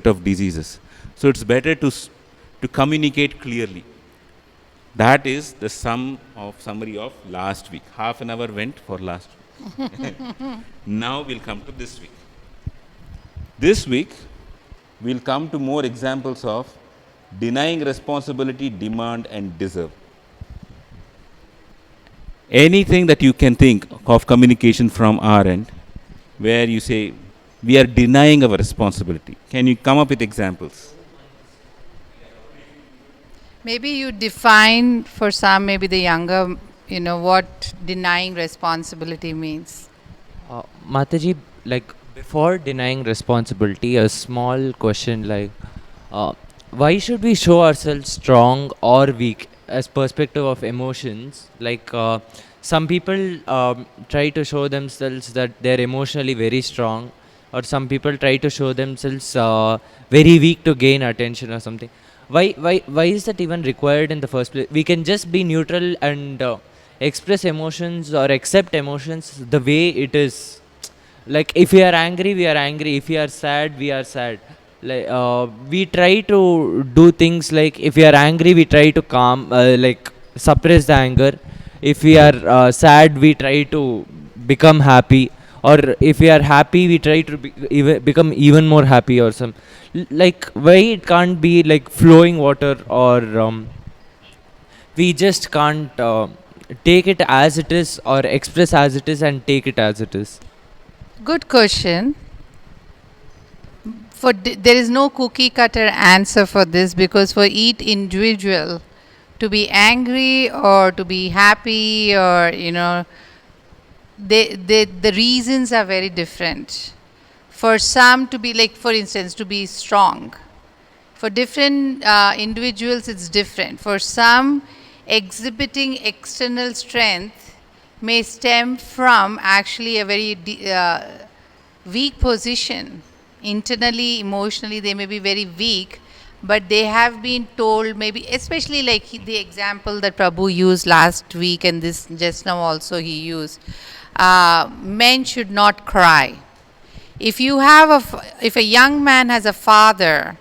of diseases. So it's better to communicate clearly. That is the summary of last week. Half an hour went for last week. Now we'll come to this week. This week, we'll come to more examples of denying responsibility, demand, and deserve. Anything that you can think of communication from our end, where you say, we are denying our responsibility. Can you come up with examples? Maybe you define for some, maybe the younger, what denying responsibility means. Mataji, like before denying responsibility, a small question like, uh, why should we show ourselves strong or weak as perspective of emotions? Like some people try to show themselves that they're emotionally very strong, or some people try to show themselves very weak to gain attention or something. Why is that even required in the first place? We can just be neutral and express emotions or accept emotions the way it is. Like if we are angry, we are angry. If we are sad, we are sad. Like we try to do things like if we are angry, we try to calm, like suppress the anger. If we are sad, we try to become happy. Or if we are happy, we try to become even more happy or some. Like why it can't be like flowing water, or we just can't take it as it is or express as it is and take it as it is. Good question. There is no cookie cutter answer for this, because for each individual to be angry or to be happy, or the reasons are very different. For some to be, like for instance, to be strong, for different individuals it's different. For some, exhibiting external strength may stem from actually a very weak position. Internally, emotionally, they may be very weak, but they have been told, maybe especially like the example that Prabhu used last week, and this just now also he used, men should not cry. If a young man has a father,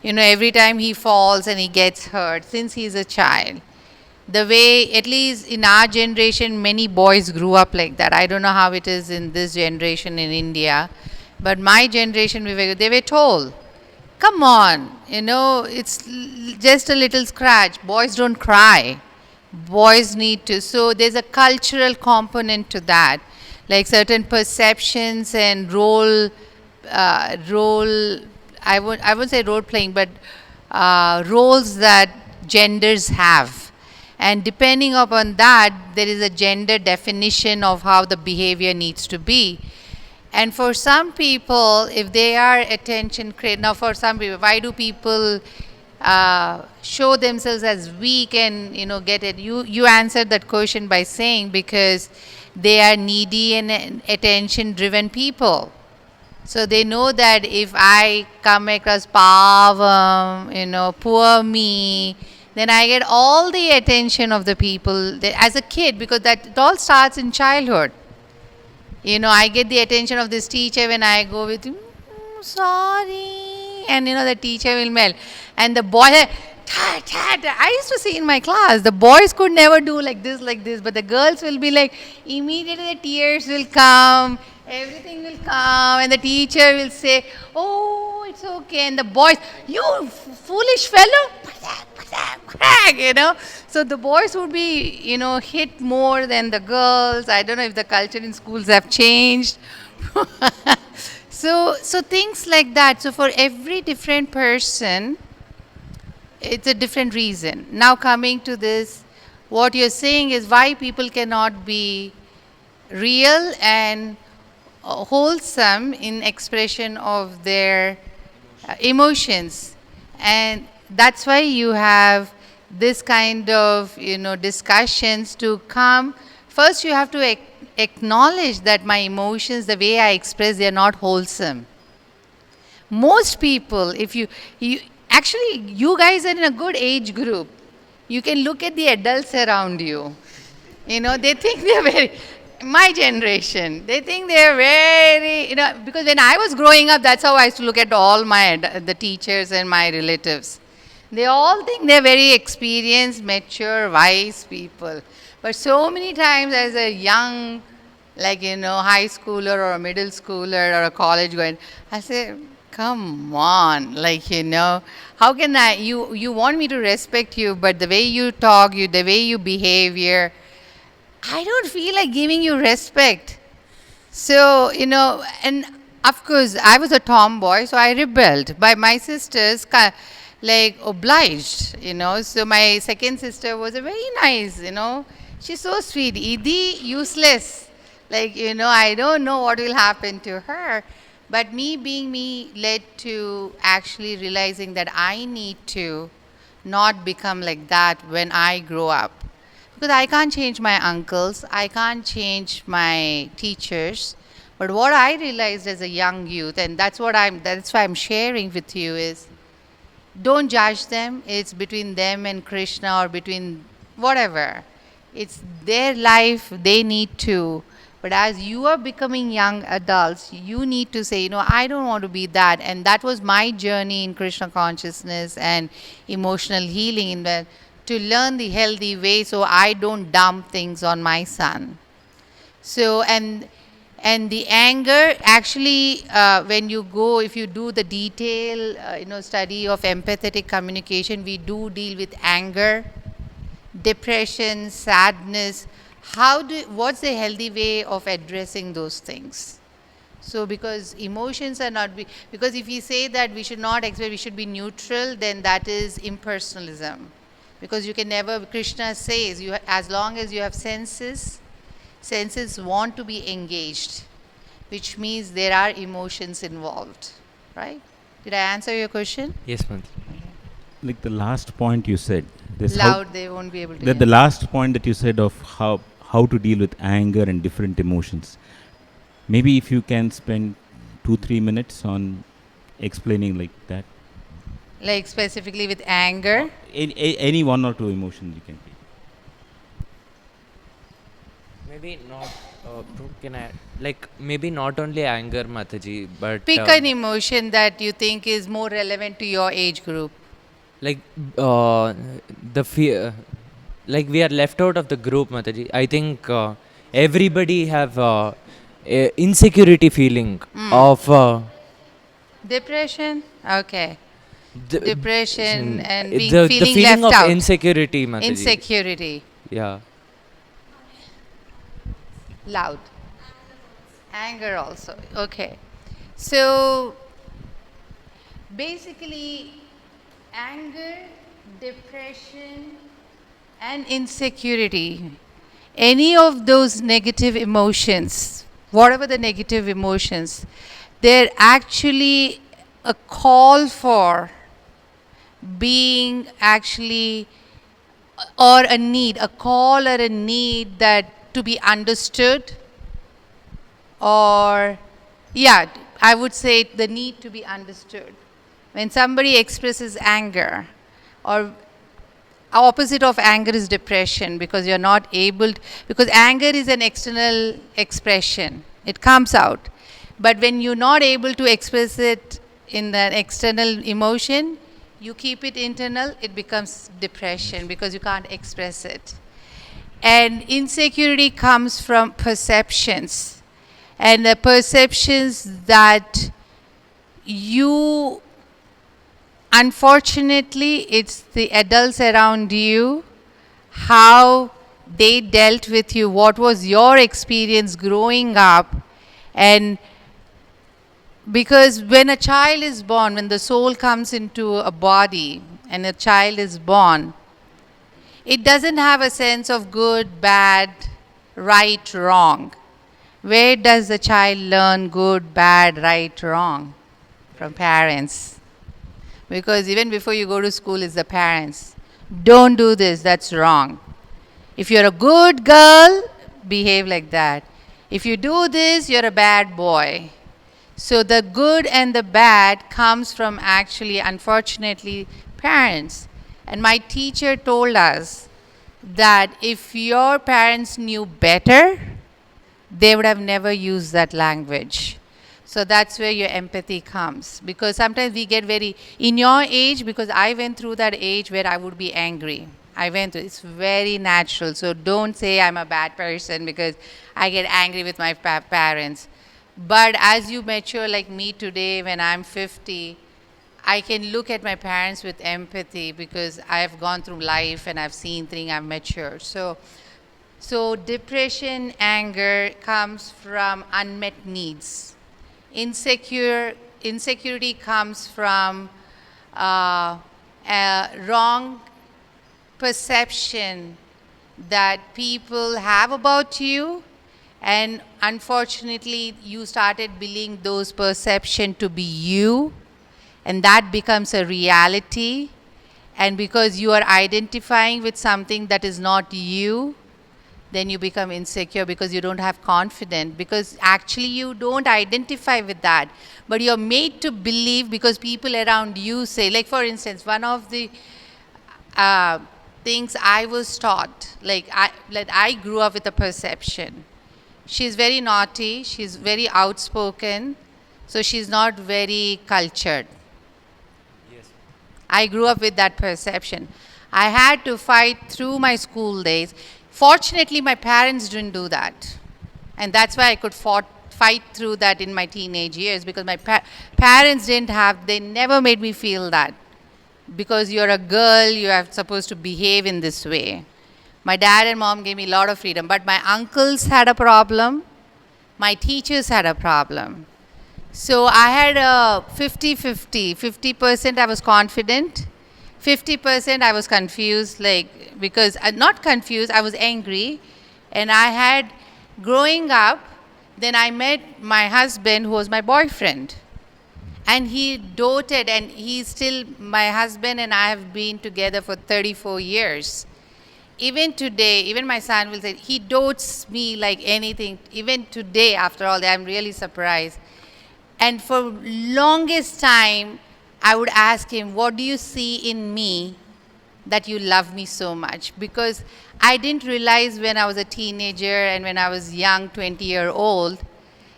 every time he falls and he gets hurt, since he's a child, the way, at least in our generation, many boys grew up like that. I don't know how it is in this generation in India, but my generation, they were told, come on, it's just a little scratch. Boys don't cry. Boys need to. So there's a cultural component to that, like certain perceptions and role. I would say role playing, but roles that genders have. And depending upon that, there is a gender definition of how the behavior needs to be. And for some people, if they are attention craved, now for some people, why do people show themselves as weak and get it? You answered that question by saying because they are needy and attention-driven people. So they know that if I come across pavam, poor me, then I get all the attention of the people as a kid, because that it all starts in childhood. I get the attention of this teacher when I go with, sorry, and the teacher will melt. And the boy, I used to see in my class, the boys could never do like this, but the girls will be like, immediately the tears will come, everything will come, and the teacher will say, oh, it's okay. And the boys, you foolish fellow, So the boys would be, hit more than the girls. I don't know if the culture in schools have changed. So things like that. So for every different person, it's a different reason. Now coming to this, what you're saying is why people cannot be real and wholesome in expression of their emotions. And that's why you have this kind of discussions to come. First you have to acknowledge that my emotions, the way I express, they are not wholesome. Most people, if you actually, you guys are in a good age group. You can look at the adults around you. They think they are very, My generation, they think they're very, because when I was growing up, that's how I used to look at all the teachers and my relatives. They all think they're very experienced, mature, wise people. But so many times as a young, like, high schooler or a middle schooler or a college going, I say, come on, like, how can you want me to respect you, but the way you talk, the way you behave here, I don't feel like giving you respect. So, and of course, I was a tomboy, so I rebelled. But my sisters, like, obliged, So, my second sister was a very nice, She's so sweet. Idi, useless. Like, I don't know what will happen to her. But me being me led to actually realizing that I need to not become like that when I grow up. Because I can't change my uncles, I can't change my teachers. But what I realized as a young youth, and that's why I'm sharing with you, is don't judge them. It's between them and Krishna or between whatever. It's their life, they need to. But as you are becoming young adults, you need to say, I don't want to be that. And that was my journey in Krishna consciousness and emotional healing, in that to learn the healthy way so I don't dump things on my son. So, and the anger, actually, when you go, if you do the detail, study of empathetic communication, we do deal with anger, depression, sadness. What's the healthy way of addressing those things? So, because emotions are not, because if we say that we should not express, we should be neutral, then that is impersonalism. Because you can never, Krishna says, as long as you have senses want to be engaged, which means there are emotions involved, right? Did I answer your question? Yes, Mantra. Like the last point you said, Loud, they won't be able to hear. the last point that you said of how to deal with anger and different emotions. Maybe if you can spend 2-3 minutes on explaining like that. Like specifically with anger? Any one or two emotions you can take. Maybe not. Can I maybe not only anger, Mataji, but Pick an emotion that you think is more relevant to your age group. like the fear. Like we are left out of the group, Mataji. I think everybody have insecurity feeling of Depression? Okay. Depression and the feeling feeling left of out. insecurity, Mataji. Insecurity. Yeah. Loud. Anger also. Okay. So basically, anger, depression, and insecurity, any of those negative emotions, whatever the negative emotions, they're actually a call for being actually, or a need, a call or a need that to be understood, or, yeah, I would say the need to be understood. When somebody expresses anger, or opposite of anger is depression, because you're not able to, because anger is an external expression, it comes out. But when you're not able to express it in the external emotion, you keep it internal, it becomes depression because you can't express it. And insecurity comes from perceptions, and the perceptions that you, unfortunately, it's the adults around you, how they dealt with you, what was your experience growing up. And because when a child is born, when the soul comes into a body and a child is born, it doesn't have a sense of good, bad, right, wrong. Where does the child learn good, bad, right, wrong? From parents. Because even before you go to school, it's the parents. Don't do this, that's wrong. If you're a good girl, behave like that. If you do this, you're a bad boy. So the good and the bad comes from actually, unfortunately, parents. And my teacher told us that if your parents knew better, they would have never used that language. So that's where your empathy comes. Because sometimes we get very, in your age, because I went through that age where I would be angry. I went through, it's very natural. So don't say I'm a bad person because I get angry with my parents. But as you mature, like me today, when I'm 50, I can look at my parents with empathy because I have gone through life and I've seen things, I've matured. So depression, anger comes from unmet needs. Insecurity comes from a wrong perception that people have about you, and unfortunately you started believing those perception to be you, and that becomes a reality. And because you are identifying with something that is not you, then you become insecure because you don't have confidence, because actually you don't identify with that, but you're made to believe because people around you say. Like for instance, one of the uh, things I was taught, I grew up with a perception. She's very naughty, she's very outspoken, so she's not very cultured. I grew up with that perception. I had to fight through my school days. Fortunately, my parents didn't do that. And that's why I could fight through that in my teenage years, because my parents they never made me feel that. Because you're a girl, you are supposed to behave in this way. My dad and mom gave me a lot of freedom, but my uncles had a problem. My teachers had a problem. So I had a 50-50. 50% I was confident, 50% I was confused, because not confused, I was angry. And I had, growing up, then I met my husband, who was my boyfriend. And he doted, and he's still my husband, and I have been together for 34 years. Even today, even my son will say, he dotes me like anything. Even today, after all that, I'm really surprised. And for longest time, I would ask him, what do you see in me that you love me so much? Because I didn't realize when I was a teenager and when I was young, 20-year-old,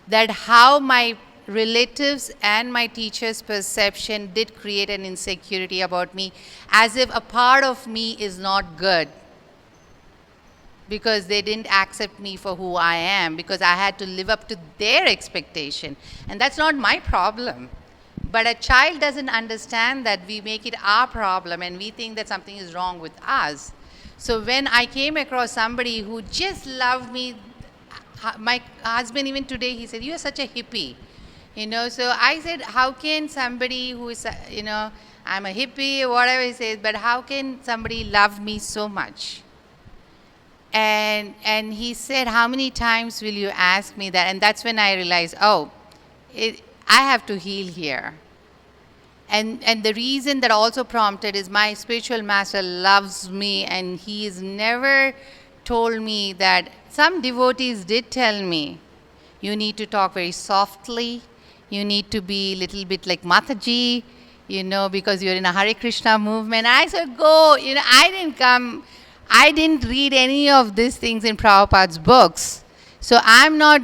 that how my relatives and my teachers' perception did create an insecurity about me, as if a part of me is not good, because they didn't accept me for who I am, because I had to live up to their expectation. And that's not my problem. But a child doesn't understand that. We make it our problem and we think that something is wrong with us. So when I came across somebody who just loved me, my husband even today, he said, "You are such a hippie." So I said, how can somebody who is, I'm a hippie, whatever he says, but how can somebody love me so much? And he said, how many times will you ask me that? And that's when I realized, I have to heal here. And the reason that also prompted is my spiritual master loves me, and he has never told me that. Some devotees did tell me, you need to talk very softly, you need to be a little bit like Mataji, because you're in a Hare Krishna movement. I said, go, I didn't read any of these things in Prabhupada's books. So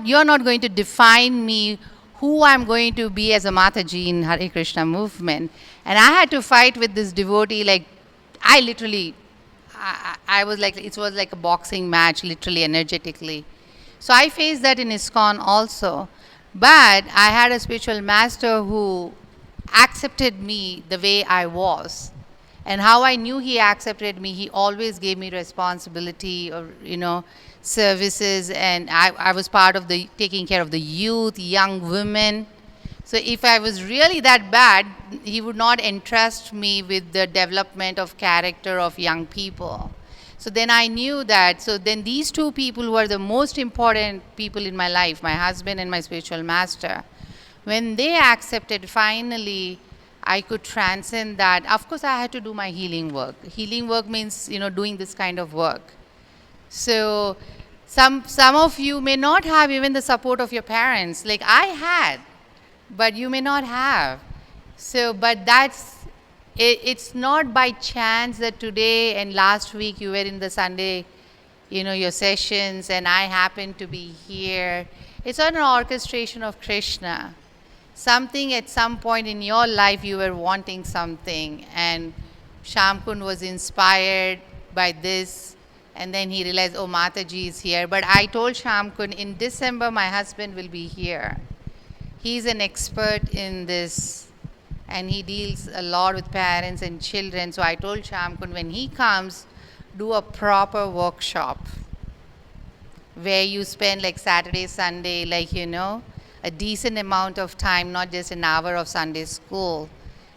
you're not going to define me who I'm going to be as a Mataji in Hare Krishna movement. And I had to fight with this devotee, I was like, it was like a boxing match, literally, energetically. So I faced that in ISKCON also. But I had a spiritual master who accepted me the way I was. And how I knew he accepted me, he always gave me responsibility or, services. And I was part of taking care of the youth, young women. So if I was really that bad, he would not entrust me with the development of character of young people. So then I knew that. So then these two people were the most important people in my life, my husband and my spiritual master. When they accepted, finally, I could transcend that. Of course, I had to do my healing work. Healing work means, doing this kind of work. So some of you may not have even the support of your parents, like I had, but you may not have. So, but it's not by chance that today and last week you were in the Sunday your sessions, and I happen to be here. It's not an orchestration of Krishna. Something at some point in your life you were wanting something, and Shyam Kund was inspired by this, and then he realized, oh, Mataji is here. But I told Shyam Kund, in December my husband will be here. He's an expert in this, and he deals a lot with parents and children. So I told Shyam Kund, when he comes, do a proper workshop where you spend like Saturday, Sunday, a decent amount of time, not just an hour of Sunday school,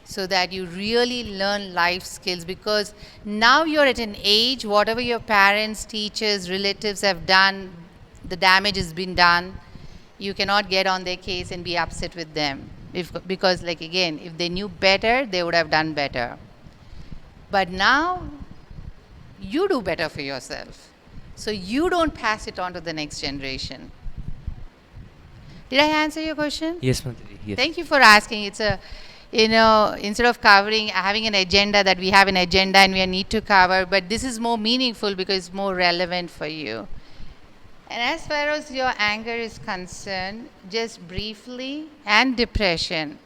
so that you really learn life skills. Because now you're at an age, whatever your parents, teachers, relatives have done, the damage has been done. You cannot get on their case and be upset with them. Because, again, if they knew better, they would have done better. But now, you do better for yourself. So you don't pass it on to the next generation. Did I answer your question? Yes, Mataji. Yes. Thank you for asking. It's instead of having an agenda, that we have an agenda and we need to cover, but this is more meaningful because it's more relevant for you. And as far as your anger is concerned, just briefly, and depression,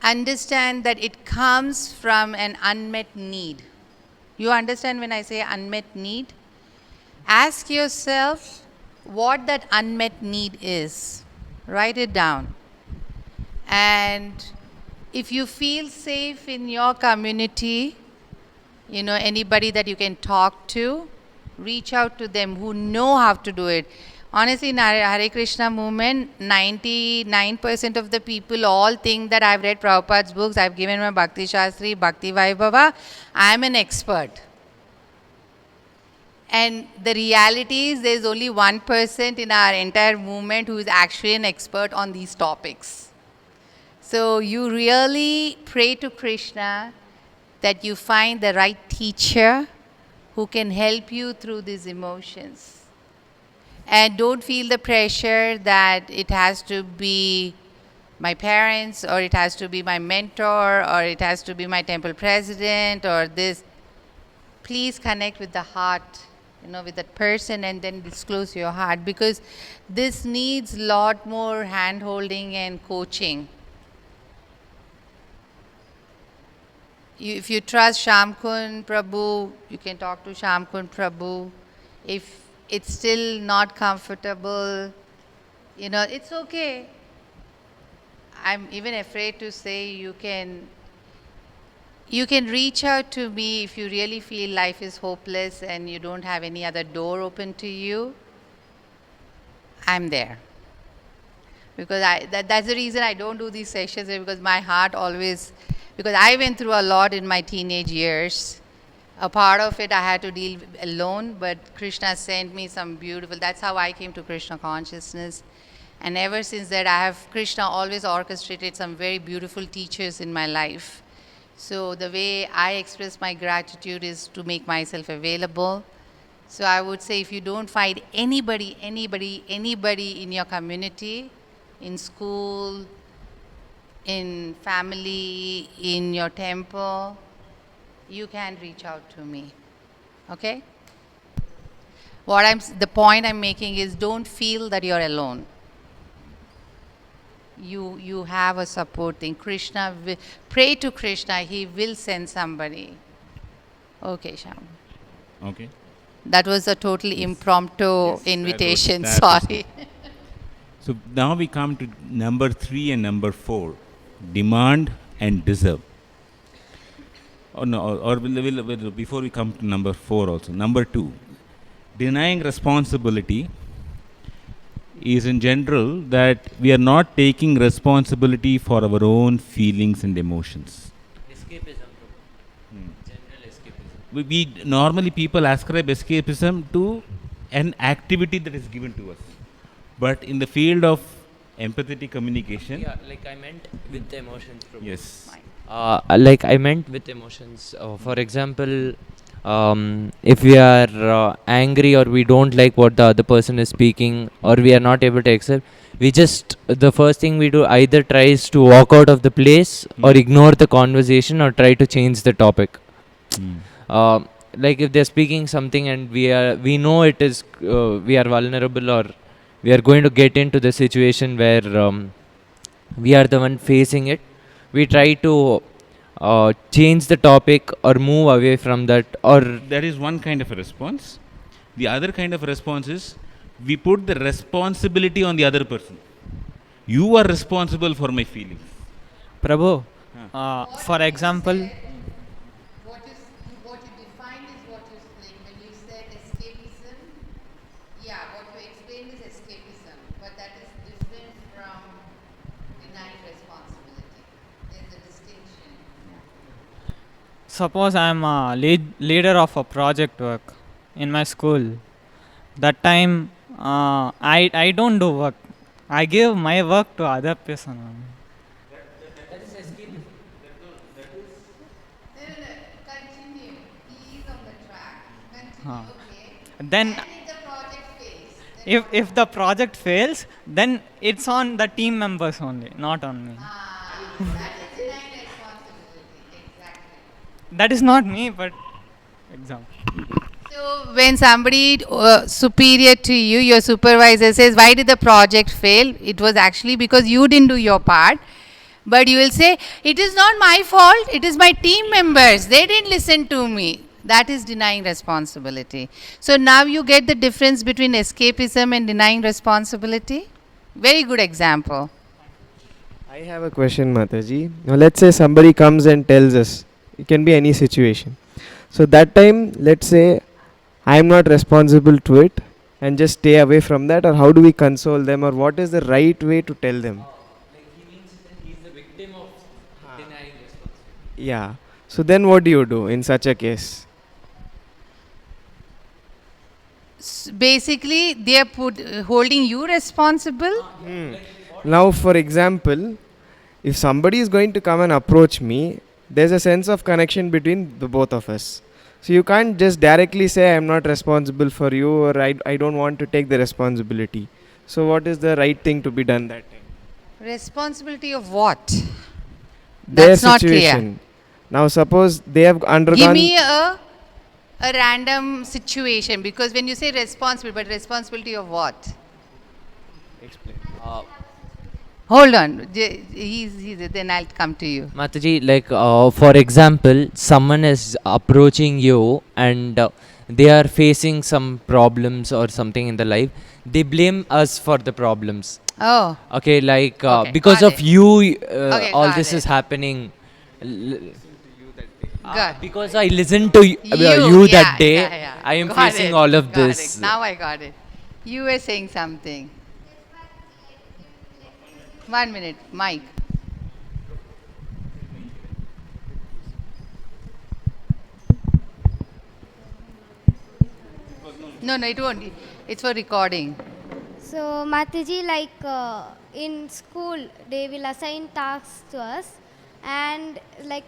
understand that it comes from an unmet need. You understand when I say unmet need? Ask yourself what that unmet need is. Write it down. And if you feel safe in your community, anybody that you can talk to, reach out to them who know how to do it. Honestly, in Hare Krishna movement, 99% of the people all think that I've read Prabhupada's books, I've given my Bhakti Shastri, Bhakti Vaibhava, I'm an expert. And the reality is there's only 1% in our entire movement who is actually an expert on these topics. So you really pray to Krishna that you find the right teacher who can help you through these emotions. And don't feel the pressure that it has to be my parents, or it has to be my mentor, or it has to be my temple president, or this. Please connect with the heart, with that person, and then disclose your heart, because this needs a lot more hand-holding and coaching. If you trust Shyam Kund Prabhu, you can talk to Shyam Kund Prabhu. If it's still not comfortable, it's okay. I'm even afraid to say you can reach out to me if you really feel life is hopeless and you don't have any other door open to you. I'm there. Because that's the reason I don't do these sessions, because my heart always, because I went through a lot in my teenage years. A part of it I had to deal alone, but Krishna sent me some beautiful, that's how I came to Krishna consciousness. And ever since that, Krishna always orchestrated some very beautiful teachers in my life. So the way I express my gratitude is to make myself available. So I would say, if you don't find anybody in your community, in school, in family, in your temple, you can reach out to me. Okay? The point I'm making is, don't feel that you're alone. You have a support thing. Pray to Krishna, he will send somebody. Okay, Shyam. Okay. That was a totally impromptu invitation. that was- Sorry. So now we come to number 3 and number 4, demand and deserve. Before we come to number 4 also. Number 2, denying responsibility is in general that we are not taking responsibility for our own feelings and emotions. Escapism. General escapism. We normally people ascribe escapism to an activity that is given to us. But in the field of empathetic communication, Yeah, like I meant with the emotions. Prabhu. yes, Like I meant with emotions. For example, if we are angry, or we don't like what the other person is speaking, or we are not able to accept, the first thing we do either tries to walk out of the place, or ignore the conversation, or try to change the topic. like if they're speaking something and we know it is we are vulnerable, or we are going to get into the situation where we are the one facing it, we try to change the topic or move away from that, or That is one kind of a response. The other kind of response is we put the responsibility on the other person. You are responsible for my feelings. Prabhu, What for you example, said, what you defined is what you like when you said escapism. Yeah, what you explained is escapism, but that is different from denying responsibility. There's a distinction. suppose I'm a leader of a project work in my school. That time, I don't do work. I give my work to other person only. No, no, no. Continue. He is on the track. Huh. Continue. Okay. Then, And if the project fails, then if the project fails, then it's on the team members only, not on me. that is denying responsibility. Exactly. That is not me, but example. So when somebody superior to you, your supervisor says, "Why did the project fail?" It was actually because you didn't do your part. But you will say, "It is not my fault. It is my team members. They didn't listen to me." That is denying responsibility. So now you get the difference between escapism and denying responsibility. Very good example. I have a question, Mataji. Now, let's say somebody comes and tells us, it can be any situation. So, that time, let's say I am not responsible to it and just stay away from that, or how do we console them, or what is the right way to tell them? Yeah. So, then what do you do in such a case? Basically, they are holding you responsible. Now, for example, if somebody is going to come and approach me, there's a sense of connection between the both of us. So you can't just directly say I'm not responsible for you, or I don't want to take the responsibility. So what is the right thing to be done that time? Responsibility of what? Their That's not clear. situation. Now suppose they have Give undergone. me a random situation, because when you say responsible, but responsibility of what? Explain. Hold on. Then I'll come to you. Mataji, like for example, someone is approaching you and they are facing some problems or something in the life. They blame us for the problems. Oh, Okay, like Okay, because got of it. you, Okay, all got this it. is happening. good. Because I listened to you yeah, that day, yeah, yeah. I am Got facing it, all of got this. it. Now I got it. You were saying something. 1 minute, Mike. No, no, it won't. It's for recording. So, Mataji, like in school, they will assign tasks to us, and like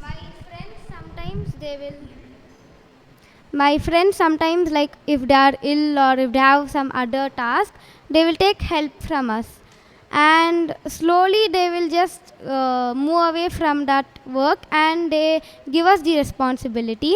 my friends sometimes they will. My friends sometimes, like if they are ill or if they have some other task, they will take help from us, and slowly they will just move away from that work, and they give us the responsibility,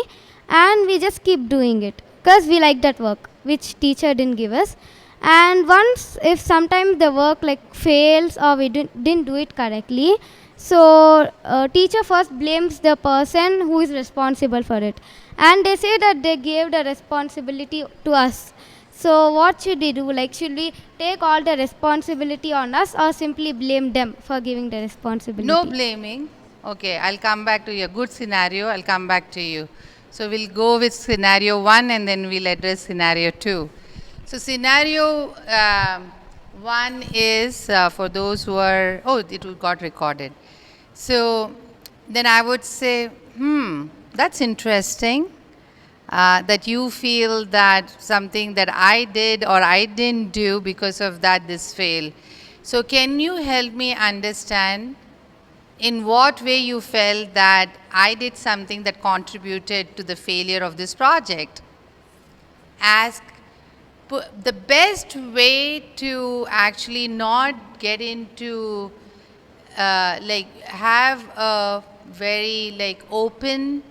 and we just keep doing it because we like that work which teacher didn't give us. And once if sometimes the work like fails or we didn't do it correctly, so teacher first blames the person who is responsible for it, and they say that they gave the responsibility to us. So what should we do? Like, should we take all the responsibility on us or simply blame them for giving the responsibility? No blaming. Okay, I'll come back to your good scenario. I'll come back to you. So we'll go with scenario 1 and then we'll address scenario 2. So scenario 1 is for those who are, oh, it got recorded. So then I would say, that's interesting. That you feel that something that I did or I didn't do, because of that this failed. So can you help me understand in what way you felt that I did something that contributed to the failure of this project? Ask the best way to actually not get into like have a very like open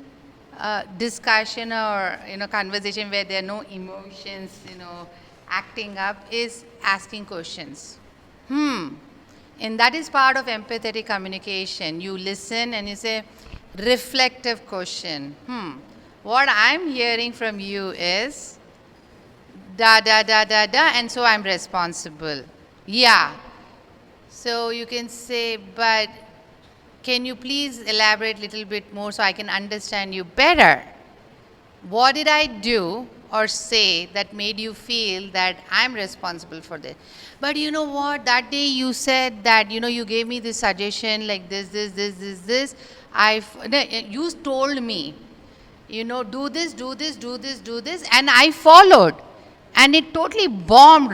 discussion or conversation where there are no emotions acting up is asking questions. And that is part of empathetic communication. You listen and you say, reflective question. What I'm hearing from you is da da da da da, and so I'm responsible. Yeah. So you can say, but can you please elaborate a little bit more so I can understand you better? What did I do or say that made you feel that I'm responsible for this? But you know what? That day you said that, you gave me this suggestion like this. You told me, do this, do this, do this, do this, and I followed. And it totally bombed,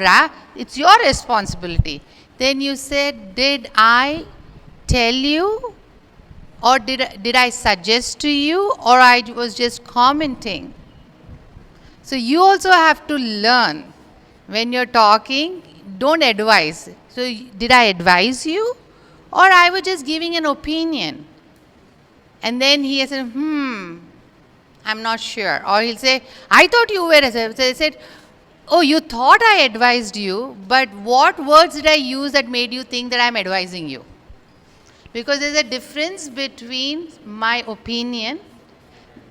it's your responsibility. Then you said, did I tell you? Or did I suggest to you, or I was just commenting? So you also have to learn when you're talking, don't advise. So did I advise you, or I was just giving an opinion? And then he said, I'm not sure. Or he'll say, I thought you were. So I said, oh, you thought I advised you, but what words did I use that made you think that I'm advising you? Because there's a difference between my opinion,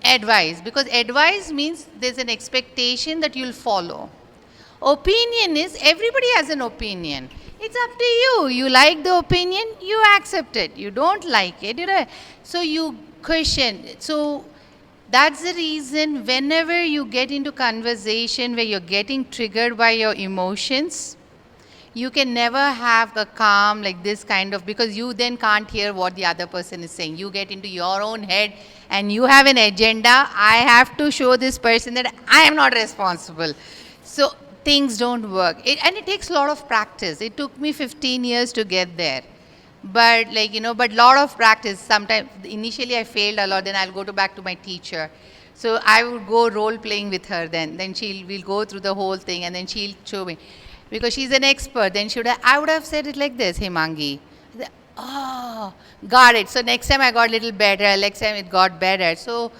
advice. Because advice means there's an expectation that you'll follow. Opinion is everybody has an opinion. It's up to you. You like the opinion, you accept it. You don't like it, so you question. So that's the reason whenever you get into conversation where you're getting triggered by your emotions, you can never have a calm like this kind of, because you then can't hear what the other person is saying. You get into your own head and you have an agenda. I have to show this person that I am not responsible. So things don't work. And it takes a lot of practice. It took me 15 years to get there. But but lot of practice. Sometimes initially I failed a lot, then I'll go back to my teacher. So I would go role playing with her then. Then we'll go through the whole thing and then she'll show me. Because she's an expert, then I would have said it like this, Himangi. Oh, got it. So next time I got a little better, next time it got better. So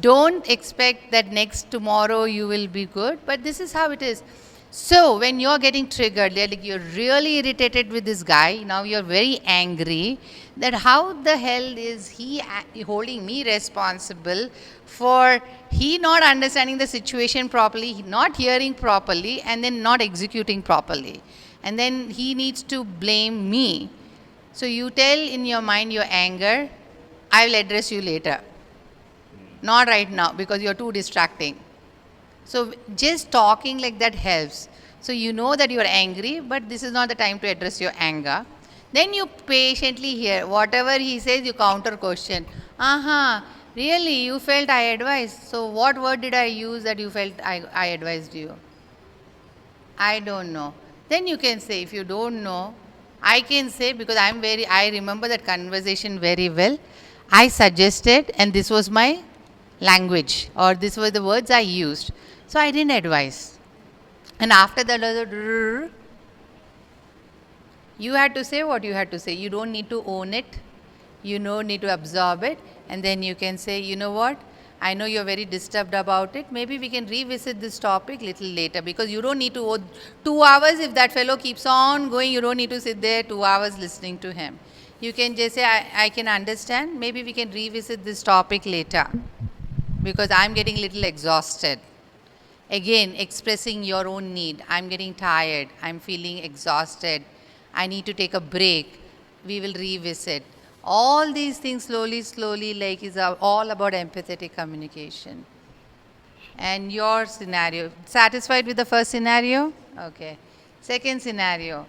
don't expect that next tomorrow you will be good, but this is how it is. So when you're getting triggered, like you're really irritated with this guy, now you're very angry, that how the hell is he holding me responsible for he not understanding the situation properly, not hearing properly, and then not executing properly. And then he needs to blame me. So you tell in your mind your anger, I will address you later. Not right now, because you're too distracting. So just talking like that helps. So you know that you're angry, but this is not the time to address your anger. Then you patiently hear whatever he says, you counter question. Really, you felt I advised. So what word did I use that you felt I advised you? I don't know. Then you can say, if you don't know, I can say, because I remember that conversation very well. I suggested, and this was my language, or this were the words I used. So I didn't advise. And after that, you had to say what you had to say. You don't need to own it. You don't need to absorb it. And then you can say, you know what? I know you're very disturbed about it. Maybe we can revisit this topic little later, because you don't need to 2 hours. If that fellow keeps on going, you don't need to sit there 2 hours listening to him. You can just say, I can understand. Maybe we can revisit this topic later, because I'm getting a little exhausted. Again, expressing your own need. I'm getting tired. I'm feeling exhausted. I need to take a break. We will revisit. All these things slowly, is all about empathetic communication. And your scenario, satisfied with the first scenario? Okay. Second scenario,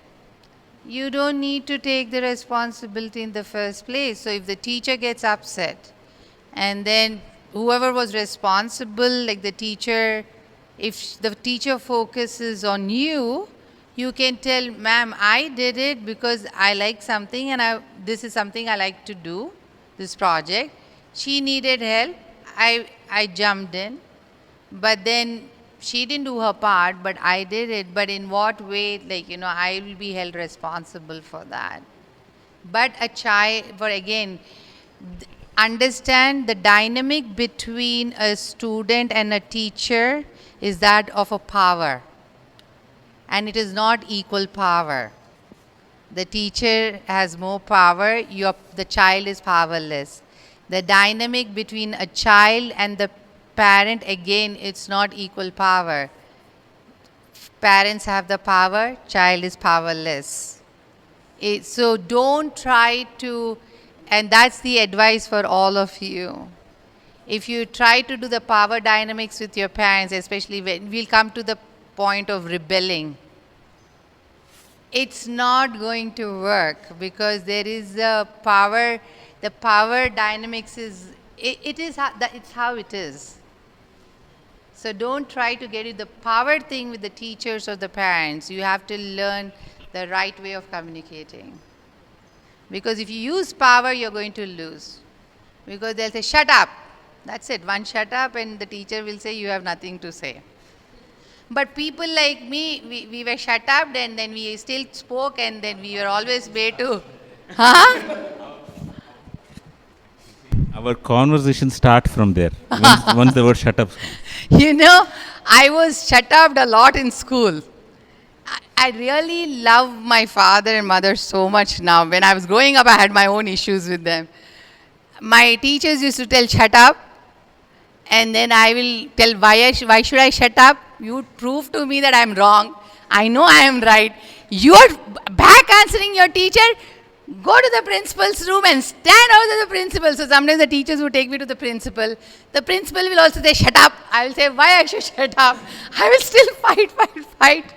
you don't need to take the responsibility in the first place. So if the teacher gets upset, and then whoever was responsible, like the teacher, if the teacher focuses on you, you can tell, ma'am, I did it because I like something, and this is something I like to do, this project. She needed help. I jumped in. But then she didn't do her part, but I did it. But in what way, I will be held responsible for that. But a child, understand the dynamic between a student and a teacher is that of a power, and it is not equal power. The teacher has more power, the child is powerless. The dynamic between a child and the parent, again, it's not equal power. Parents have the power, child is powerless. So don't try to, and that's the advice for all of you. If you try to do the power dynamics with your parents, especially when we'll come to the point of rebelling, it's not going to work, because there is the power dynamics is, it's how it is. So don't try to get it the power thing with the teachers or the parents. You have to learn the right way of communicating. Because if you use power, you're going to lose. Because they'll say, shut up. That's it. One shut up, and the teacher will say, you have nothing to say. But people like me, we were shut up, and then we still spoke, and then we were always way to. Huh? Our conversation start from there. Once the word shut up. You know, I was shut up a lot in school. I really love my father and mother so much now. When I was growing up, I had my own issues with them. My teachers used to tell, shut up. And then I will tell, why should I shut up? You prove to me that I'm wrong. I know I am right. You're back answering your teacher. Go to the principal's room and stand out to the principal. So sometimes the teachers would take me to the principal. The principal will also say, shut up. I will say, why I should shut up? I will still fight.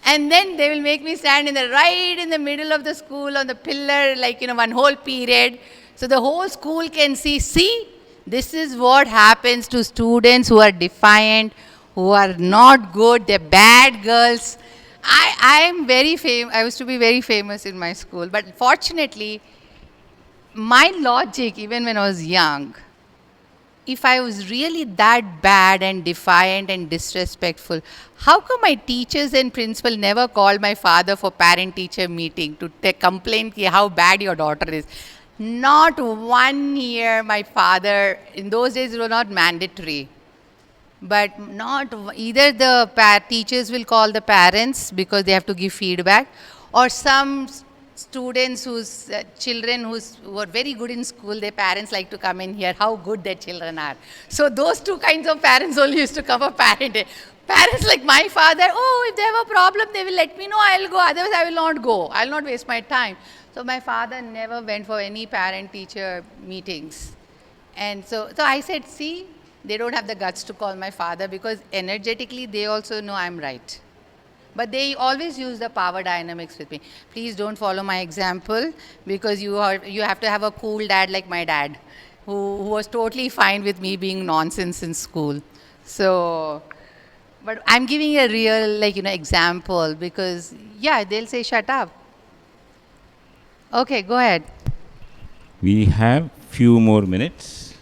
And then they will make me stand right in the middle of the school on the pillar, like, one whole period. So the whole school can see, this is what happens to students who are defiant, who are not good, they're bad girls. I used to be very famous in my school, but fortunately, my logic, even when I was young, if I was really that bad and defiant and disrespectful, how come my teachers and principal never called my father for parent-teacher meeting to complain how bad your daughter is? Not 1 year my father, in those days it was not mandatory. But not either the teachers will call the parents because they have to give feedback, or some students whose children who are very good in school, their parents like to come and hear how good their children are. So those two kinds of parents only used to come for parent day. Parents like my father, if they have a problem, they will let me know, I'll go. Otherwise, I will not go. I'll not waste my time. So my father never went for any parent-teacher meetings. And so I said, see, they don't have the guts to call my father because energetically they also know I'm right. But they always use the power dynamics with me. Please don't follow my example, because you have to have a cool dad like my dad, who was totally fine with me being nonsense in school. So, but I'm giving a real example, because they'll say shut up. Okay, go ahead. We have few more minutes.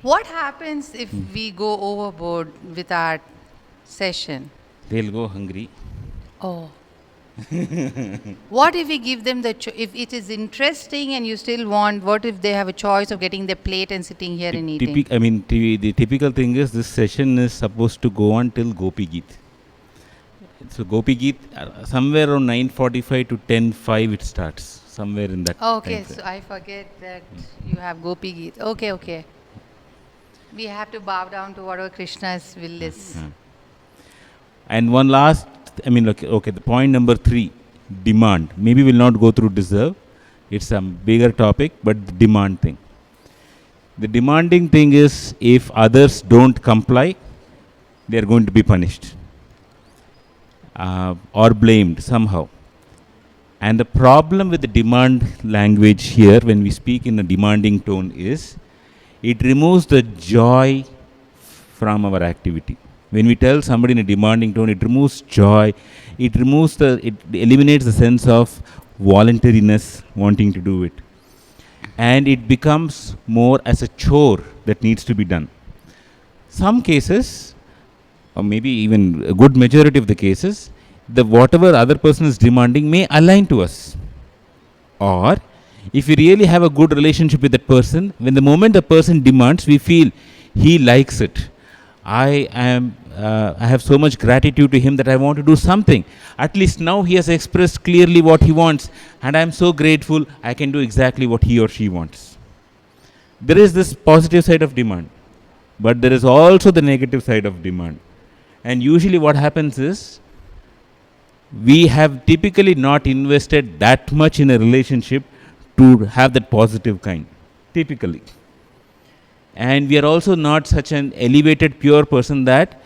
What happens if we go overboard with our session? They'll go hungry. Oh. What if we give them if it is interesting and you still want, what if they have a choice of getting their plate and sitting here and eating? The typical thing is this session is supposed to go on till Gopi Geet. So Gopi Geet, somewhere around 9:45 to 10:05 it starts. Somewhere in that Okay, time frame. so I forget that you have Gopi Geet. Okay. We have to bow down to whatever Krishna's will is. And one last, the point number 3, demand. Maybe we'll not go through deserve. It's a bigger topic, but the demand thing. The demanding thing is, if others don't comply, they are going to be punished or blamed somehow. And the problem with the demand language here, when we speak in a demanding tone, is it removes the joy from our activity. When we tell somebody in a demanding tone, it removes joy. It eliminates the sense of voluntariness, wanting to do it. And it becomes more as a chore that needs to be done. Some cases, or maybe even a good majority of the cases, whatever other person is demanding may align to us. Or If we really have a good relationship with that person, when the moment the person demands, we feel he likes it. I have so much gratitude to him that I want to do something. At least now he has expressed clearly what he wants, and I am so grateful I can do exactly what he or she wants. There is this positive side of demand, but there is also the negative side of demand. And usually, what happens is we have typically not invested that much in a relationship to have that positive kind, typically. And we are also not such an elevated, pure person that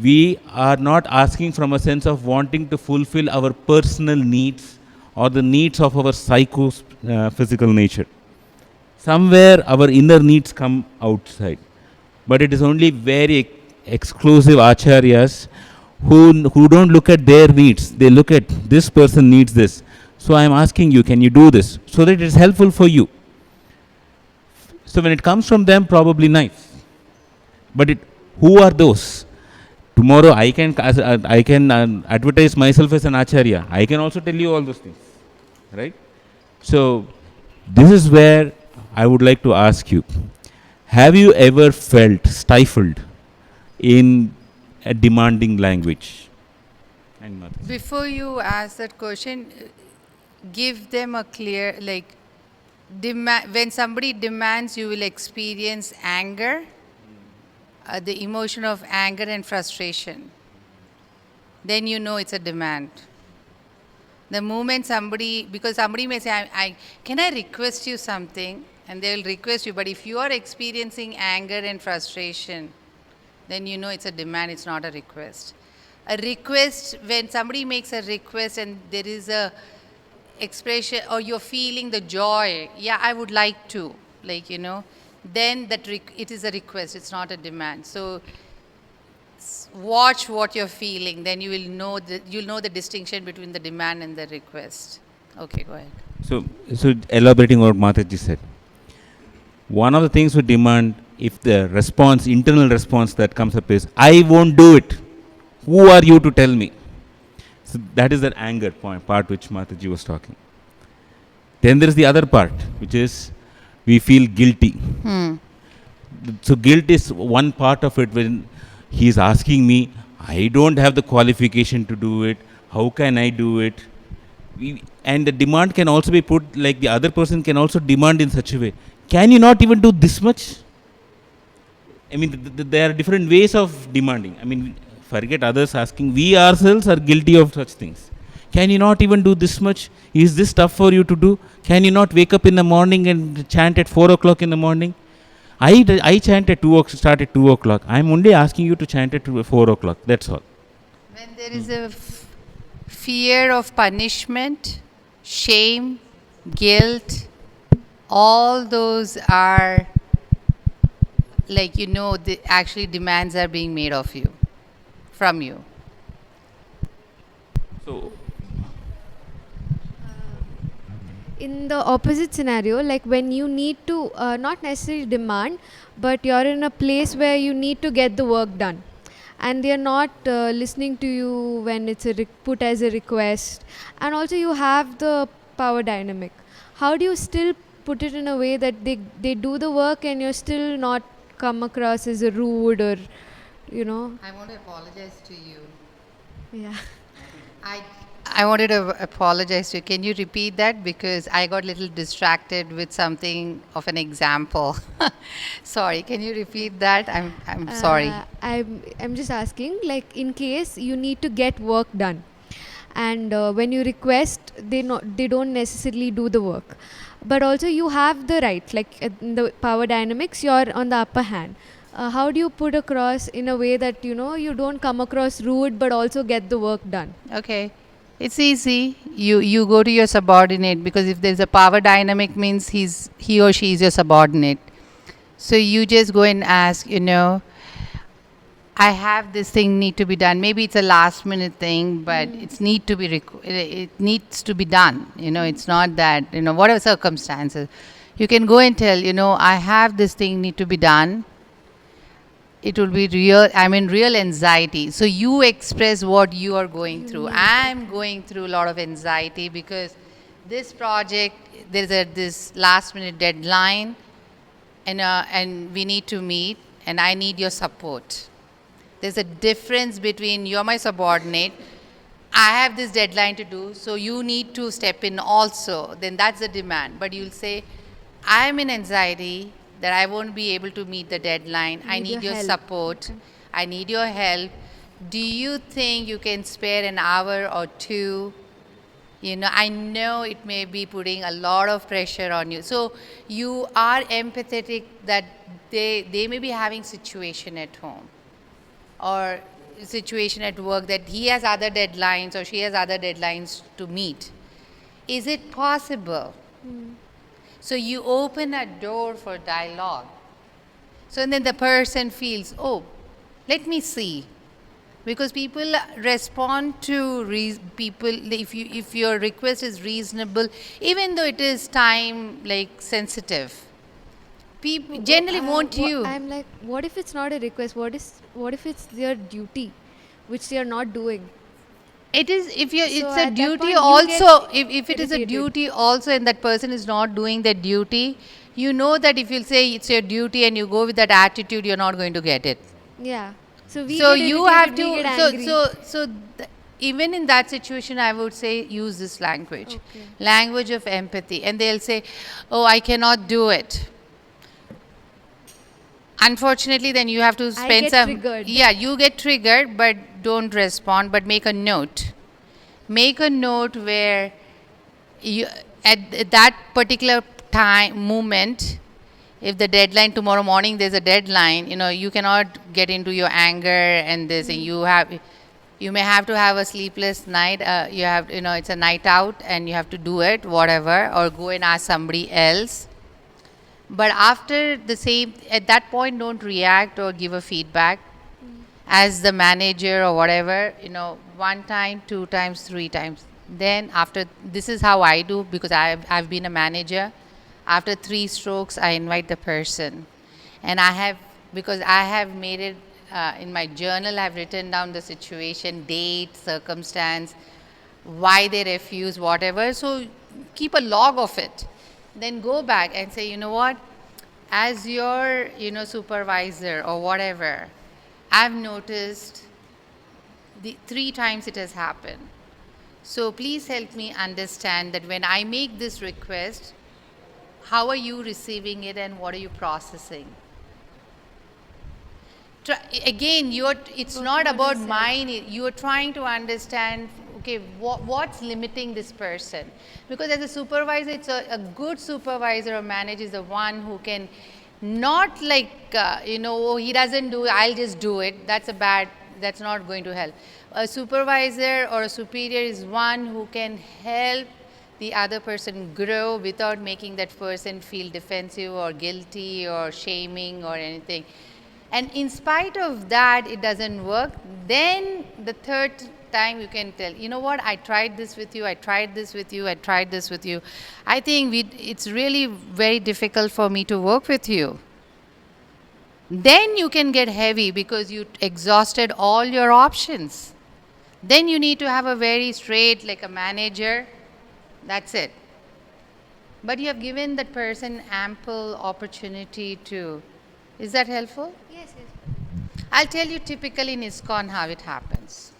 we are not asking from a sense of wanting to fulfill our personal needs or the needs of our physical nature. Somewhere our inner needs come outside, but it is only very exclusive acharyas who don't look at their needs. They look at this person needs this. So I am asking you, can you do this so that it is helpful for you? So when it comes from them, probably nice. But who are those? Tomorrow I can advertise myself as an acharya. I can also tell you all those things, right? So this is where I would like to ask you: have you ever felt stifled in a demanding language? And Mataji. Before you ask that question, give them a clear, like, when somebody demands, you will experience anger, the emotion of anger and frustration. Then you know it's a demand. The moment because somebody may say, can I request you something? And they will request you, but if you are experiencing anger and frustration, then you know it's a demand, it's not a request. A request, when somebody makes a request and there is a expression or you're feeling the joy, yeah, I would like to, then it is a request, it's not a demand. So watch what you're feeling, then you'll know the distinction between the demand and the request. Okay, go ahead. So elaborating what Mataji said, one of the things we demand, if the internal response that comes up is, I won't do it. Who are you to tell me? So that is that anger part which Mataji was talking. Then there is the other part, which is we feel guilty. So guilt is one part of it. When he is asking me, I don't have the qualification to do it. How can I do it? And the demand can also be put like the other person can also demand in such a way. Can you not even do this much? I mean, there are different ways of demanding. I mean, forget others asking. We ourselves are guilty of such things. Can you not even do this much? Is this tough for you to do? Can you not wake up in the morning and chant at 4 o'clock in the morning? I chant at 2 o'clock, start at 2 o'clock. I'm only asking you to chant at 4 o'clock. That's all. When there is a fear of punishment, shame, guilt, all those are actually demands are being made of you, from you. So, In the opposite scenario, like when you need to not necessarily demand, but you're in a place where you need to get the work done, and they're not listening to you when it's put as a request, and also you have the power dynamic. How do you still put it in a way that they do the work and you're still not come across as a rude or I want to apologize to you. yeah. I wanted to apologize to you. Can you repeat that? Because I got a little distracted with something of an example. Sorry, can you repeat that? I'm sorry. I'm just asking, like, in case you need to get work done, and when you request, they don't necessarily do the work, but also you have the right, like in the power dynamics, you're on the upper hand. How do you put across in a way that you don't come across rude, but also get the work done? Okay. It's easy. You go to your subordinate, because if there's a power dynamic, means he or she is your subordinate. So you just go and ask, I have this thing need to be done. Maybe it's a last minute thing, but it needs to be done. It's not that, whatever circumstances. You can go and tell, I have this thing need to be done. It will be real anxiety. So you express what you are going through. I'm going through a lot of anxiety because this project, there's this last minute deadline, and we need to meet, and I need your support. There's a difference between you're my subordinate, I have this deadline to do, so you need to step in also. Then that's the demand. But you'll say, I'm in anxiety that I won't be able to meet the deadline. I need your help. support. I need your help. Do you think you can spare an hour or two? I know it may be putting a lot of pressure on you. So you are empathetic that they may be having situation at home or situation at work that he has other deadlines or she has other deadlines to meet. Is it possible? So you open a door for dialogue. So then the person feels, oh, let me see. Because people respond to people, if your request is reasonable, even though it is time sensitive, people generally want you. I'm like, what if it's not a request? What if it's their duty, which they are not doing? It is if you So it's a at that duty point you also. get If it is a irritated. duty also, and that person is not doing their duty, you know that if you'll say it's your duty and you go with that attitude, you're not going to get it. Yeah. So we So get you irritated, have we to. get So angry. even in that situation, I would say use this language, Okay. language of empathy, and they'll say, "Oh, I cannot do it." Unfortunately, then you have to spend get some. triggered. Yeah, you get triggered, but don't respond. But make a note. Make a note where you at that particular time moment, if the deadline tomorrow morning there's a deadline, you cannot get into your anger and this, and you may have to have a sleepless night. You have, it's a night out and you have to do it, whatever, or go and ask somebody else. But after at that point, don't react or give a feedback as the manager or whatever, one time, two times, three times. Then after, this is how I do, because I've been a manager. After 3 strokes, I invite the person. And because I have made it in my journal, I've written down the situation, date, circumstance, why they refuse, whatever. So keep a log of it. Then go back and say, you know what, as your, supervisor or whatever, I've noticed 3 times it has happened. So please help me understand that when I make this request, how are you receiving it and what are you processing? Again, it's not about mine. You're trying to understand, okay, what's limiting this person? Because as a supervisor, it's a good supervisor or manager is the one who can not oh, he doesn't do it, I'll just do it. That's not going to help. A supervisor or a superior is one who can help the other person grow without making that person feel defensive or guilty or shaming or anything. And in spite of that, it doesn't work, then the third time you can tell, you know what, I tried this with you, I tried this with you, I tried this with you. I think it's really very difficult for me to work with you. Then you can get heavy because you exhausted all your options. Then you need to have a very straight, like a manager. That's it. But you have given that person ample opportunity to. Is that helpful? Yes. I'll tell you typically in ISKCON how it happens.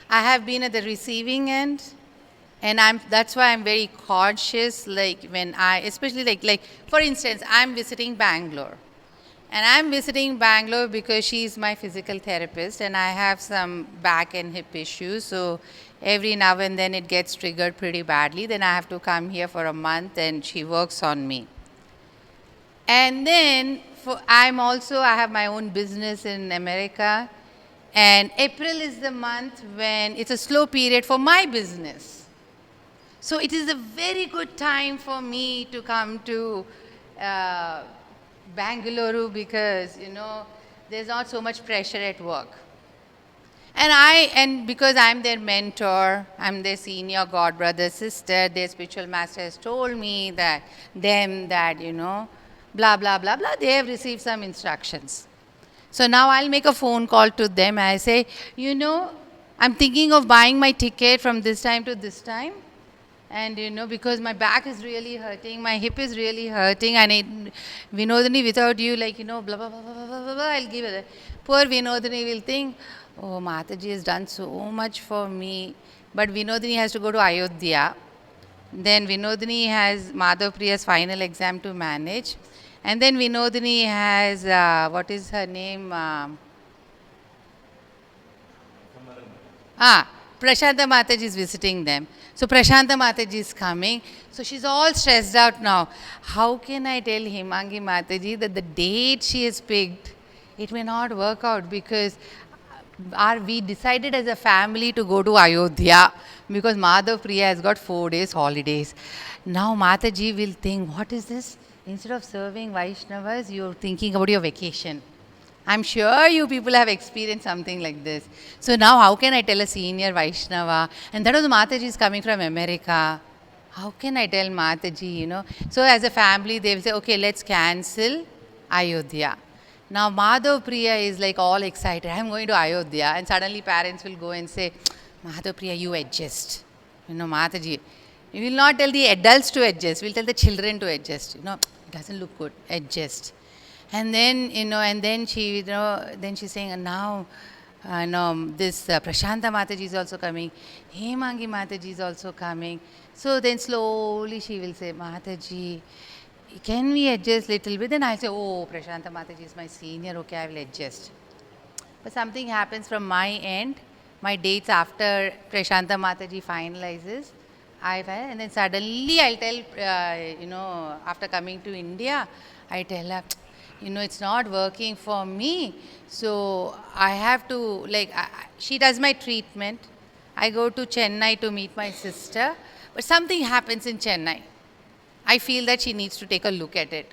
I have been at the receiving end, and that's why I'm very cautious, especially like for instance, I'm visiting Bangalore. And I'm visiting Bangalore because she's my physical therapist and I have some back and hip issues. So every now and then it gets triggered pretty badly. Then I have to come here for a month and she works on me. And then I have my own business in America. And April is the month when it's a slow period for my business. So it is a very good time for me to come to Bangalore because, there's not so much pressure at work. And because I'm their mentor, I'm their senior god brother, sister, their spiritual master has told me that, blah, blah, blah, blah, they have received some instructions. So now I'll make a phone call to them and I say, I'm thinking of buying my ticket from this time to this time. And because my back is really hurting, my hip is really hurting, and Vinodini, without you, like, blah, blah, blah, blah, blah, blah, blah, I'll give it. Poor Vinodini will think, oh, Mataji has done so much for me. But Vinodini has to go to Ayodhya. Then Vinodini has Madhav Priya's final exam to manage. And then Vinodini has, what is her name? Prashanta Mataji is visiting them. So Prashanta Mataji is coming. So she's all stressed out now. How can I tell Himangi Mataji that the date she has picked, it may not work out, because we decided as a family to go to Ayodhya because Madhav Priya has got 4 days holidays. Now Mataji will think, what is this? Instead of serving Vaishnavas, you're thinking about your vacation. I'm sure you people have experienced something like this. So now how can I tell a senior Vaishnava? And that was Mataji is coming from America. How can I tell Mataji, So as a family, they will say, okay, let's cancel Ayodhya. Now Madhav Priya is like all excited. I'm going to Ayodhya. And suddenly parents will go and say, Madhav Priya, you adjust. Mataji. We will not tell the adults to adjust. We'll tell the children to adjust. It doesn't look good. Adjust. And then, and then she, then she's saying, now, this Prashanta Mataji is also coming. Hemangi Mataji is also coming. So then slowly she will say, Mataji, can we adjust little bit? Then I'll say, oh, Prashanta Mataji is my senior. Okay, I will adjust. But something happens from my end. My dates after Prashanta Mataji finalizes. And then suddenly I'll tell, after coming to India, I tell her, it's not working for me. So I have to, she does my treatment. I go to Chennai to meet my sister. But something happens in Chennai. I feel that she needs to take a look at it.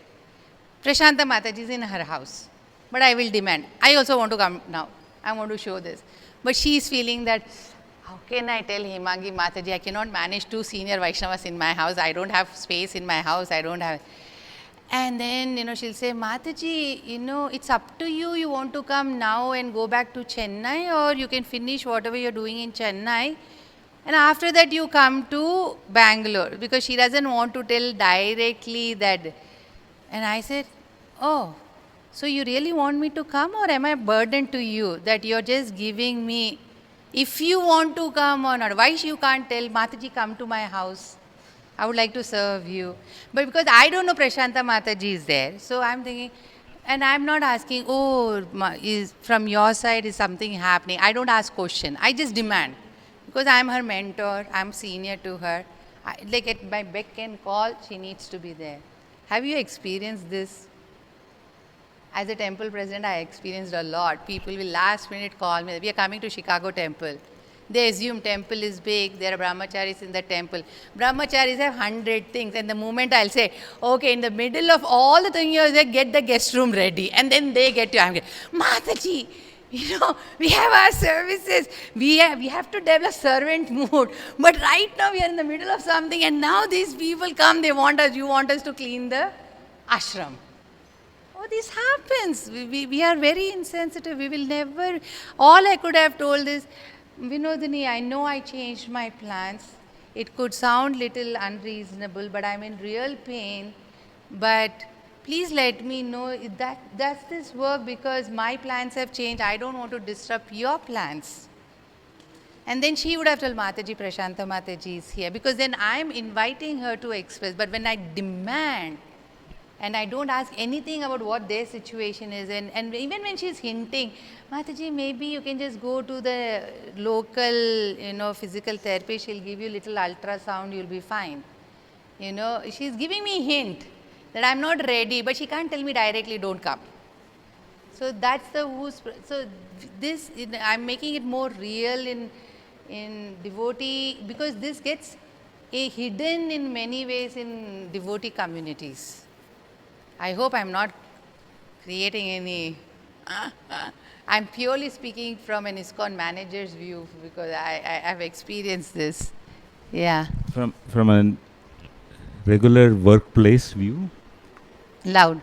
Prashanta Mataji is in her house. But I will demand. I also want to come now. I want to show this. But she is feeling that, how can I tell Hemangi Mataji, I cannot manage 2 senior Vaishnavas in my house. I don't have space in my house. I don't have... And then, she'll say, Mataji, it's up to you. You want to come now and go back to Chennai, or you can finish whatever you're doing in Chennai. And after that, you come to Bangalore, because she doesn't want to tell directly that. And I said, oh, so you really want me to come, or am I a burden to you that you're just giving me, if you want to come or not? Why you can't tell, Mataji, come to my house? I would like to serve you. But because I don't know Prashanta Mataji is there, so I'm thinking, and I'm not asking, oh, is from your side is something happening? I don't ask question. I just demand. Because I'm her mentor, I'm senior to her. At my beck and call, she needs to be there. Have you experienced this? As a temple president, I experienced a lot. People will last minute call me, we are coming to Chicago temple. They assume temple is big, there are brahmacharis in the temple. Brahmacharis have 100 things, and the moment I'll say, okay, in the middle of all the things you're there, get the guest room ready. And then they get to, I'm like, Mataji, we have our services. We have to develop servant mood. But right now we are in the middle of something, and now these people come, you want us to clean the ashram. Oh, this happens. We are very insensitive. We will never, all I could have told is, Vinodini, I know I changed my plans. It could sound little unreasonable, but I'm in real pain. But please let me know does this work, because my plans have changed. I don't want to disrupt your plans. And then she would have told Mataji, Prashanta Mataji is here, because then I'm inviting her to express. But when I demand, and I don't ask anything about what their situation is, and even when she's hinting, Mataji, maybe you can just go to the local, physical therapist, she'll give you little ultrasound, you'll be fine. She's giving me a hint that I'm not ready, but she can't tell me directly, don't come. So that's so this, I'm making it more real in devotee, because this gets hidden in many ways in devotee communities. I hope I'm not creating any... I'm purely speaking from an ISKCON manager's view, because I have experienced this. Yeah. From a regular workplace view? Loud.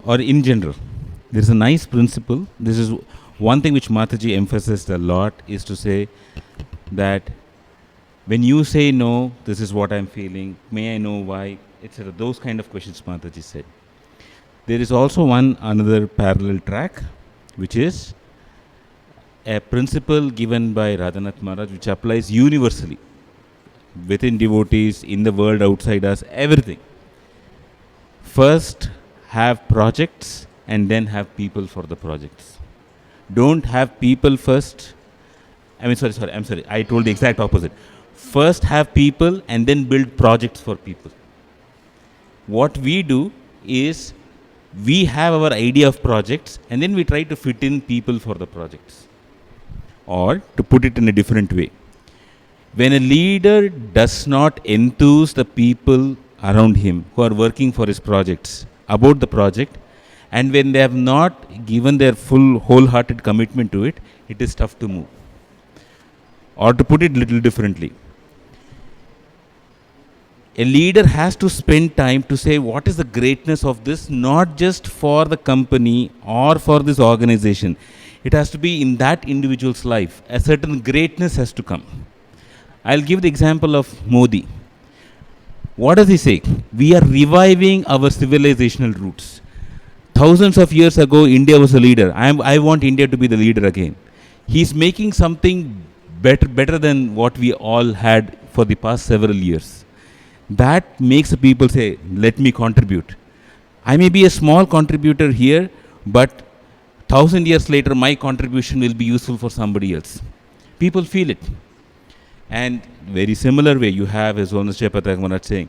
Or in general. There is a nice principle. This is one thing which Mataji emphasized a lot, is to say that When you say no, this is what I'm feeling, may I know why, etc. Those kind of questions Mataji said. There is also one another parallel track, which is a principle given by Radhanath Maharaj, which applies universally within devotees, in the world outside us, everything. First, have projects and then have people for the projects. Don't have people first. I'm sorry. I told the exact opposite. First, have people and then build projects for people. What we do is we have our idea of projects and then we try to fit in people for the projects. Or, to put it in a different way, when a leader does not enthuse the people around him who are working for his projects about the project, and when they have not given their full wholehearted commitment to it, it is tough to move. Or to put it a little differently, a leader has to spend time to say what is the greatness of this, not just for the company or for this organization. It has to be in that individual's life. A certain greatness has to come. I'll give the example of Modi. What does he say? We are reviving our civilizational roots. Thousands of years ago, India was a leader. I want India to be the leader again. He's making something better than what we all had for the past several years. That makes the people say, let me contribute. I may be a small contributor here, but 1,000 years later, my contribution will be useful for somebody else. People feel it. And very similar way, you have, as Honorable Chaitanya Maharaj saying,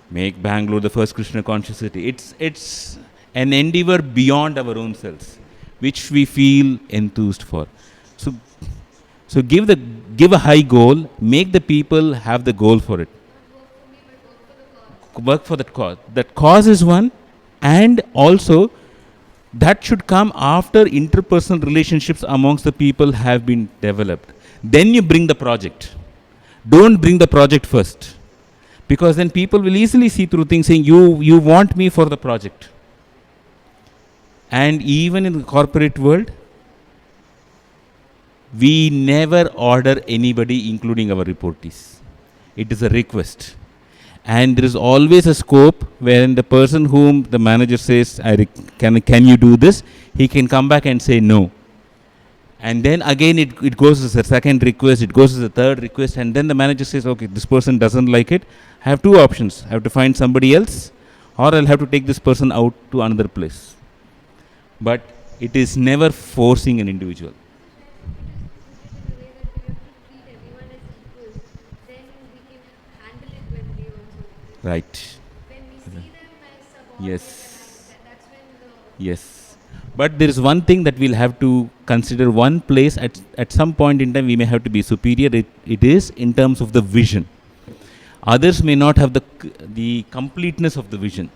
make Bangalore the first Krishna conscious city. It's an endeavor beyond our own selves, which we feel enthused for. So give a high goal, make the people have the goal for it. Work for that cause. That cause is one, and also that should come after interpersonal relationships amongst the people have been developed. Then you bring the project. Don't bring the project first, because then people will easily see through things saying you want me for the project. And even in the corporate world, we never order anybody, including our reportees. It is a request. And there is always a scope when the person whom the manager says, can you do this? He can come back and say no. And then again it goes as a second request, it goes as a third request, and then the manager says, okay, this person doesn't like it. I have two options. I have to find somebody else, or I'll have to take this person out to another place. But it is never forcing an individual. Right. Yes. Yes. But there is one thing that we'll have to consider. One place at some point in time we may have to be superior. It is in terms of the vision. Others may not have the completeness of the vision.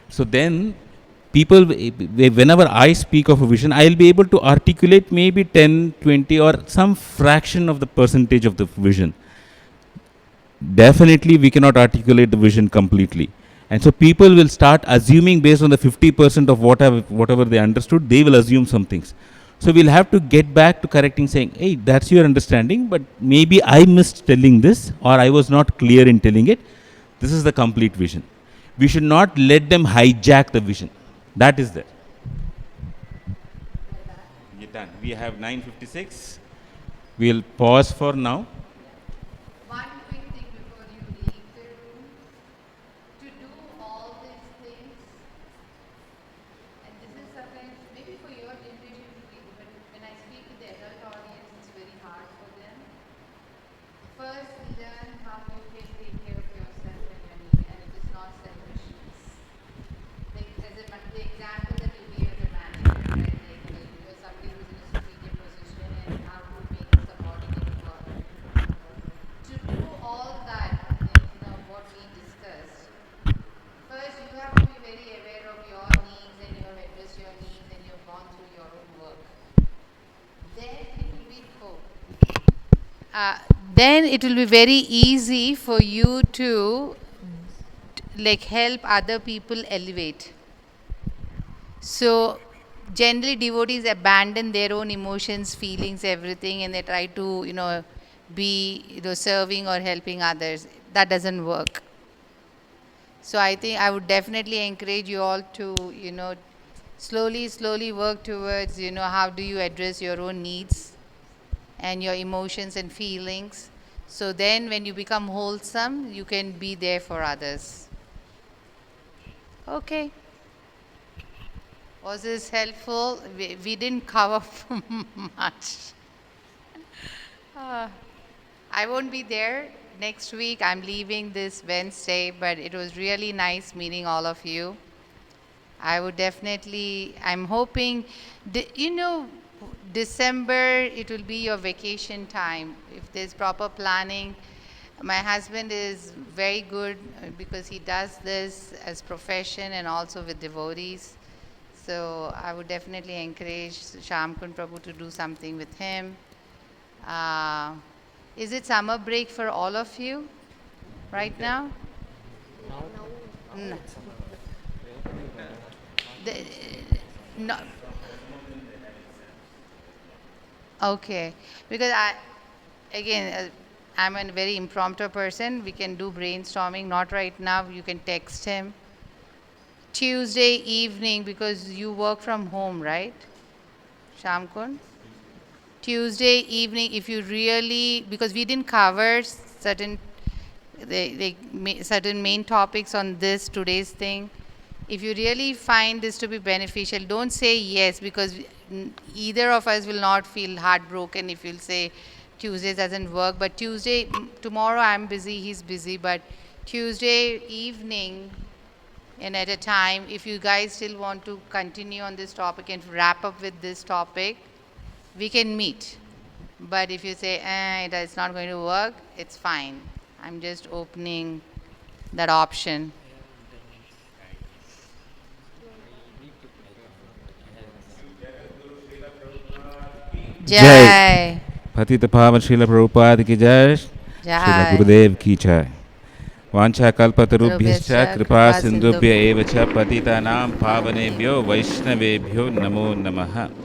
So then people, whenever I speak of a vision, I'll be able to articulate maybe 10, 20 or some fraction of the percentage of the vision. Definitely we cannot articulate the vision completely. And so people will start assuming based on the 50% of whatever they understood, they will assume some things. So we'll have to get back to correcting, saying, hey, that's your understanding, but maybe I missed telling this, or I was not clear in telling it. This is the complete vision. We should not let them hijack the vision. That is there. We're done. We have 9:56. We'll pause for now. One quick thing before you leave the room. To do all these things, and this is sometimes maybe for your generation, but when I speak to the adult audience, it's very hard for them. First, learn how you can take care of yourself and your need, and it is not selfishness. Like the example that you gave as a manager, right? Like you're somebody who's in a superior position and how to make a subordinate work. To do all that, what we discussed, first you have to be very aware of your needs, and you have addressed your needs, and you have gone through your own work. Then it will be very easy for you to help other people elevate. So generally devotees abandon their own emotions, feelings, everything, and they try to be, serving or helping others. That doesn't work. So I think I would definitely encourage you all to, slowly work towards, how do you address your own needs and your emotions and feelings. So then when you become wholesome, you can be there for others. Okay. Was this helpful? We didn't cover much. I won't be there next week. I'm leaving this Wednesday, but it was really nice meeting all of you. I would definitely, I'm hoping, December, it will be your vacation time. If there's proper planning, my husband is very good because he does this as profession and also with devotees. So I would definitely encourage Sham Kund Prabhu to do something with him. Is it summer break for all of you right now? No. The- no. Okay, because I'm a very impromptu person. We can do brainstorming, not right now. You can text him. Tuesday evening, because you work from home, right? Shamkun? Tuesday evening, if you really, because we didn't cover certain certain main topics on this today's thing. If you really find this to be beneficial, don't say yes, because either of us will not feel heartbroken if you'll say Tuesday doesn't work. But tomorrow I'm busy, he's busy, but Tuesday evening and at a time, if you guys still want to continue on this topic and wrap up with this topic, we can meet. But if you say, it's not going to work, it's fine. I'm just opening that option. Jai. पतित पावन श्रील प्रभुपाद की जय, Srila Jai. गुरुदेव की जय। वाञ्छाकल्पतरुभ्यश्च Guruvyascha कृपा kripa सिन्धुभ्य sindhubhyo. एव च पतितानां पावनेभ्यो वैष्णवेभ्यो नमो नमः।